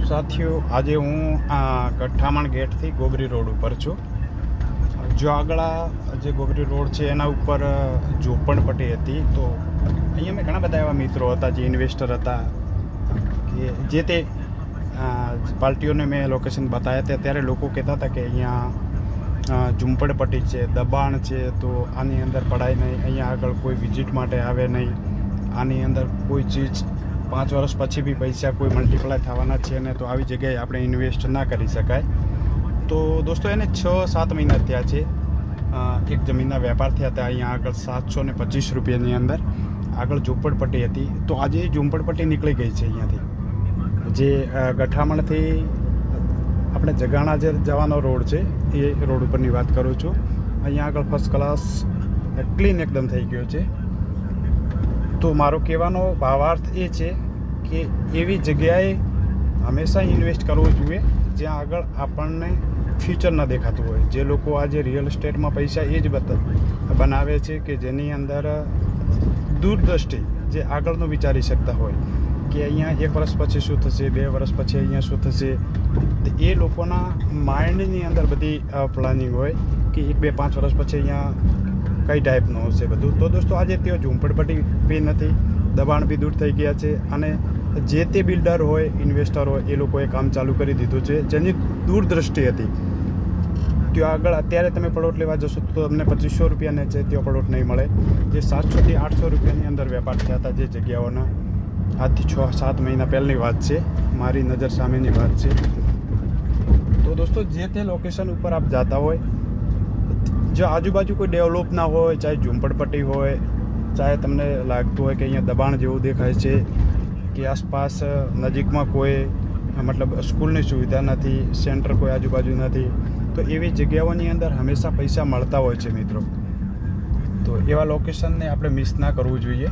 સાથીઓ, આજે હું ગઠ્ઠામણ ગેટથી ગોબરી રોડ ઉપર છું. જો આગળ જે ગોબરી રોડ છે એના ઉપર ઝોપડપટ્ટી હતી. તો અહીંયા મેં ઘણા બધા એવા મિત્રો હતા જે ઇન્વેસ્ટર હતા કે જે તે પાર્ટીઓને મેં લોકેશન બતાવ્યા હતા. ત્યારે લોકો કહેતા હતા કે અહીંયા ઝૂંપડપટ્ટી છે, દબાણ છે, તો આની અંદર પડાય નહીં, અહીંયા આગળ કોઈ વિઝિટ માટે આવે નહીં, આની અંદર કોઈ ચીજ 5 વર્ષ પછી બી પૈસા કોઈ મલ્ટીપ્લાય થવાના છે ને, તો આવી જગ્યાએ આપણે ઇન્વેસ્ટ ના કરી શકાય. તો દોસ્તો, એને 6-7 મહિના થયા છે. એક જમીનના વેપાર થયા હતા અહીંયા આગળ 725 રૂપિયાની અંદર. આગળ ઝૂંપડપટ્ટી હતી. તો આજે ઝૂંપડપટ્ટી નીકળી ગઈ છે અહીંયાથી. જે ગઠ્ઠામણથી આપણે જગાણા જે જવાનો રોડ છે એ રોડ ઉપરની વાત કરું છું. અહીંયા આગળ ફર્સ્ટ ક્લાસ ક્લીન એકદમ થઈ ગયો છે. તો મારો કહેવાનો ભાવાર્થ એ છે કે એવી જગ્યાએ હંમેશા ઇન્વેસ્ટ કરવું જોઈએ જ્યાં આગળ આપણને ફ્યુચર ન દેખાતું હોય. જે લોકો આજે રિયલ એસ્ટેટમાં પૈસા એ જ બનાવે છે કે જેની અંદર દૂરદ્રષ્ટિ, જે આગળનું વિચારી શકતા હોય કે અહીંયા 1 વર્ષ પછી શું થશે, 2 વર્ષ પછી અહીંયા શું થશે. એ લોકોના માઇન્ડની અંદર બધી પ્લાનિંગ હોય કે 1-2-5 વર્ષ પછી અહીંયા કઈ ટાઈપનું હશે બધું. તો દોસ્તો, આજે તેઓ ઝૂંપડપટ્ટી બી નથી, દબાણ બી દૂર થઈ ગયા છે, અને જે તે બિલ્ડર હોય, ઇન્વેસ્ટર હોય, એ લોકોએ કામ ચાલુ કરી દીધું છે જેની દૂરદ્રષ્ટિ હતી. ત્યાં આગળ અત્યારે તમે પ્લોટ લેવા જશો તો તમને 2500 રૂપિયાને છે ત્યાં પ્લોટ નહીં મળે. જે 700થી 800 રૂપિયાની અંદર વેપાર થયા હતા જે જગ્યાઓના, આજથી 6-7 મહિના પહેલાંની વાત છે, મારી નજર સામેની વાત છે. તો દોસ્તો, જે તે લોકેશન ઉપર આપ જતા હોય, જો આજુબાજુ કોઈ ડેવલપ ના હોય, ચાહે ઝૂંપડપટ્ટી હોય, ચાહે તમને લાગતું હોય કે અહીંયા દબાણ જેવું દેખાય છે, કે આસપાસ નજીકમાં કોઈ મતલબ સ્કૂલની સુવિધા નથી, સેન્ટર કોઈ આજુબાજુ નથી, તો એવી જગ્યાઓની અંદર હંમેશા પૈસા મળતા હોય છે મિત્રો. તો એવા લોકેશનને આપણે મિસ ના કરવું જોઈએ.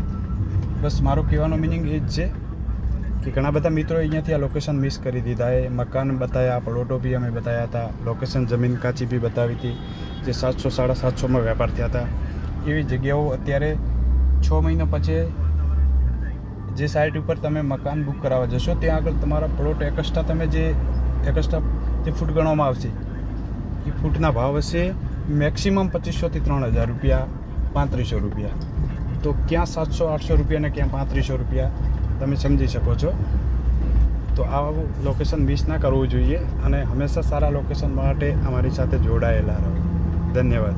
બસ મારો કહેવાનો મિનિંગ એ જ છે કે ઘણા બધા મિત્રો અહીંયાથી આ લોકેશન મિસ કરી દીધા. એ મકાન બતાવ્યા, પ્લોટો બી અમે બતાવ્યા હતા, લોકેશન જમીન કાચી બી બતાવી હતી, જે 700-750માં વેપાર થયા હતા. એવી જગ્યાઓ અત્યારે 6 મહિના પછી જે સાઇટ ઉપર તમે મકાન બુક કરાવવા જશો ત્યાં આગળ તમારા પ્લોટ એકસ્ટ્રા તમે જે ફૂટ ગણવામાં આવશે એ ફૂટના ભાવ હશે મેક્સિમમ 2500થી 3000 રૂપિયા, 3500 રૂપિયા. તો ક્યાં 700-800 રૂપિયા ને ક્યાં 3500 રૂપિયા, તમે સમજી શકો છો. તો આવું લોકેશન મિસ ના કરવું જોઈએ અને હંમેશા સારા લોકેશન માટે અમારી સાથે જોડાયેલા રહો. ધન્યવાદ.